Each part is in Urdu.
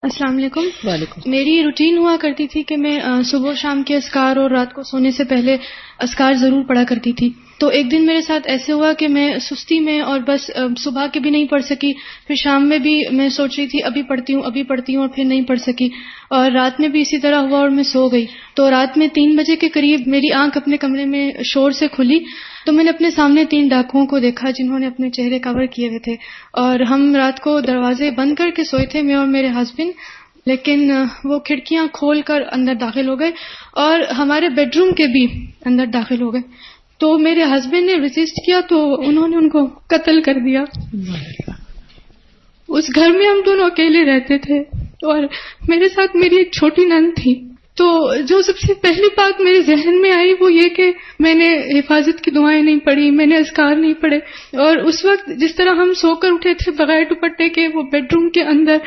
السلام علیکم. وعلیکم. میری روٹین ہوا کرتی تھی کہ میں صبح شام کے اذکار اور رات کو سونے سے پہلے اذکار ضرور پڑھا کرتی تھی. تو ایک دن میرے ساتھ ایسے ہوا کہ میں سستی میں اور بس صبح کے بھی نہیں پڑھ سکی، پھر شام میں بھی میں سوچ رہی تھی ابھی پڑھتی ہوں اور پھر نہیں پڑھ سکی، اور رات میں بھی اسی طرح ہوا اور میں سو گئی. تو رات میں 3 بجے کے قریب میری آنکھ اپنے کمرے میں شور سے کھلی تو میں نے اپنے سامنے 3 ڈاکوؤں کو دیکھا جنہوں نے اپنے چہرے کور کیے ہوئے تھے، اور ہم رات کو دروازے بند کر کے سوئے تھے، میں اور میرے ہسبینڈ، لیکن وہ کھڑکیاں کھول کر اندر داخل ہو گئے اور ہمارے بیڈ روم کے بھی اندر داخل ہو گئے. تو میرے ہسبینڈ نے ریزسٹ کیا تو انہوں نے ان کو قتل کر دیا. اس گھر میں ہم دونوں اکیلے رہتے تھے اور میرے ساتھ میری ایک چھوٹی نند تھی. تو جو سب سے پہلی بات میرے ذہن میں آئی وہ یہ کہ میں نے حفاظت کی دعائیں نہیں پڑھی، میں نے اذکار نہیں پڑھے، اور اس وقت جس طرح ہم سو کر اٹھے تھے بغیر دوپٹے کے وہ بیڈ روم کے اندر،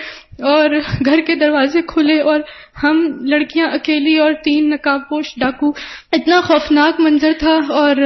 اور گھر کے دروازے کھلے اور ہم لڑکیاں اکیلی اور 3 نقاب پوش ڈاکو، اتنا خوفناک منظر تھا. اور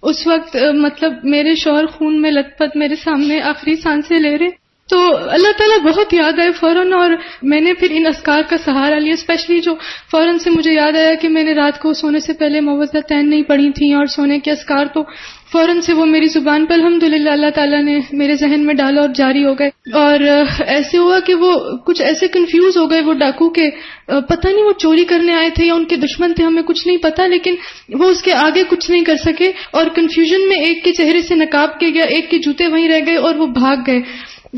اس وقت مطلب میرے شوہر خون میں لت پت میرے سامنے آخری سانسیں لے رہے. تو اللہ تعالیٰ بہت یاد آئے فوراً، اور میں نے پھر ان اذکار کا سہارا لیا، اسپیشلی جو فوراً سے مجھے یاد آیا کہ میں نے رات کو سونے سے پہلے معوذتین نہیں پڑھی تھیں اور سونے کے اذکار، تو فوراً سے وہ میری زبان پر الحمدللہ اللہ تعالیٰ نے میرے ذہن میں ڈالا اور جاری ہو گئے. اور ایسے ہوا کہ وہ کچھ ایسے کنفیوز ہو گئے وہ ڈاکو کے پتہ نہیں وہ چوری کرنے آئے تھے یا ان کے دشمن تھے، ہمیں کچھ نہیں پتا، لیکن وہ اس کے آگے کچھ نہیں کر سکے، اور کنفیوژن میں ایک کے چہرے سے نقاب کے گیا، ایک کے جوتے وہیں رہ گئے اور وہ بھاگ گئے.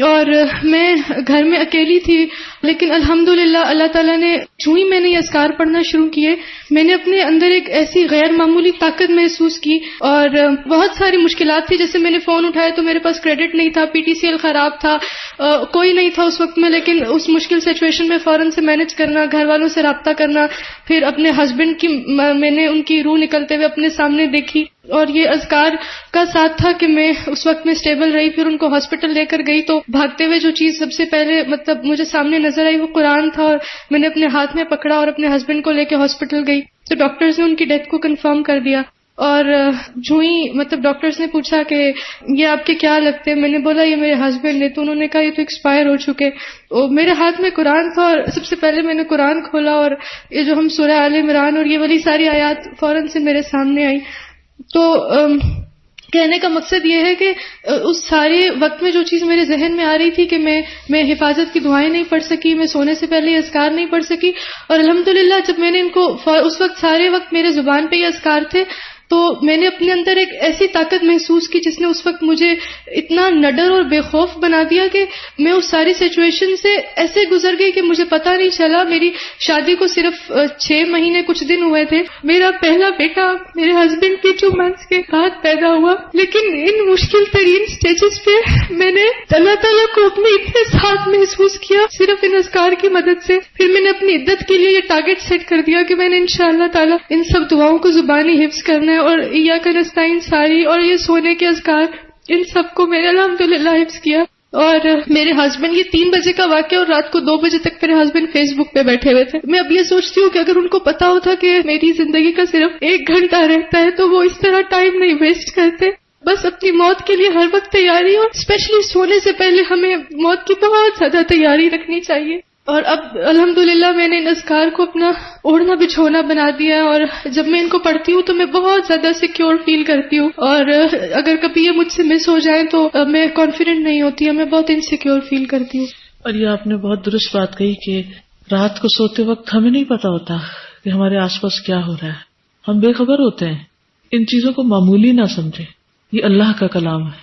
اور میں گھر میں اکیلی تھی، لیکن الحمدللہ اللہ تعالیٰ نے جو ہی میں نے یہ اذکار پڑھنا شروع کیے، میں نے اپنے اندر ایک ایسی غیر معمولی طاقت محسوس کی. اور بہت ساری مشکلات تھی، جیسے میں نے فون اٹھایا تو میرے پاس کریڈٹ نہیں تھا، PTCL خراب تھا، کوئی نہیں تھا اس وقت میں، لیکن اس مشکل سچویشن میں فوراً سے مینج کرنا، گھر والوں سے رابطہ کرنا، پھر اپنے ہسبینڈ کی میں نے ان کی روح نکلتے ہوئے اپنے سامنے دیکھی، اور یہ اذکار کا ساتھ تھا کہ میں اس وقت میں اسٹیبل رہی. پھر ان کو ہاسپٹل لے کر گئی تو بھاگتے ہوئے جو چیز سب سے پہلے مطلب مجھے سامنے نظر آئی وہ قرآن تھا، اور میں نے اپنے ہاتھ میں پکڑا اور اپنے ہسبینڈ کو لے کے ہاسپٹل گئی تو ڈاکٹرز نے ان کی ڈیتھ کو کنفرم کر دیا. اور جو ہی مطلب ڈاکٹرز نے پوچھا کہ یہ آپ کے کیا لگتے ہیں، میں نے بولا یہ میرے ہسبینڈ ہے، تو انہوں نے کہا یہ تو ایکسپائر ہو چکے. میرے ہاتھ میں قرآن تھا اور سب سے پہلے میں نے قرآن کھولا اور یہ جو ہم سورہ آل عمران اور یہ والی ساری آیات فوراً سے میرے سامنے آئی. تو کہنے کا مقصد یہ ہے کہ اس سارے وقت میں جو چیز میرے ذہن میں آ رہی تھی کہ میں حفاظت کی دعائیں نہیں پڑھ سکی، میں سونے سے پہلے یہ اذکار نہیں پڑھ سکی، اور الحمدللہ جب میں نے ان کو اس وقت سارے وقت میرے زبان پہ یہ اذکار تھے تو میں نے اپنے اندر ایک ایسی طاقت محسوس کی جس نے اس وقت مجھے اتنا نڈر اور بے خوف بنا دیا کہ میں اس ساری سچویشن سے ایسے گزر گئی کہ مجھے پتہ نہیں چلا. میری شادی کو صرف 6 مہینے کچھ دن ہوئے تھے، میرا پہلا بیٹا میرے ہسبینڈ کی 2 months کے بعد پیدا ہوا، لیکن ان مشکل ترین سٹیجز پہ میں نے اللہ تعالیٰ کو اپنے اتنے ساتھ محسوس کیا صرف ان اذکار کی مدد سے. پھر میں نے اپنی عدت کے لیے یہ ٹارگٹ سیٹ کر دیا کہ میں نے انشاءاللہ تعالیٰ ان سب دعاؤں کو زبانی حفظ کرنا ہے، اور ایاک نستعین ساری اور یہ سونے کے اذکار ان سب کو میں نے الحمدللہ حفظ کیا. اور میرے ہسبینڈ یہ 3 بجے کا واقعہ اور رات کو 2 بجے تک میرے ہسبینڈ فیس بک پہ بیٹھے ہوئے تھے. میں اب یہ سوچتی ہوں کہ اگر ان کو پتا ہوتا کہ میری زندگی کا صرف 1 گھنٹہ رہتا ہے تو وہ اس طرح ٹائم نہیں ویسٹ کرتے. بس اپنی موت کے لیے ہر وقت تیاری، اور اسپیشلی سونے سے پہلے ہمیں موت کی بہت زیادہ تیاری رکھنی چاہیے. اور اب الحمدللہ میں نے ان اذکار کو اپنا اوڑھنا بچھونا بنا دیا ہے، اور جب میں ان کو پڑھتی ہوں تو میں بہت زیادہ سیکیور فیل کرتی ہوں، اور اگر کبھی یہ مجھ سے مس ہو جائیں تو میں کانفیڈنٹ نہیں ہوتی ہوں، میں بہت انسیکیور فیل کرتی ہوں. اور یہ آپ نے بہت درست بات کہی کہ رات کو سوتے وقت ہمیں نہیں پتا ہوتا کہ ہمارے آس پاس کیا ہو رہا ہے، ہم بے خبر ہوتے ہیں. ان چیزوں کو معمولی نہ سمجھیں، یہ اللہ کا کلام ہے،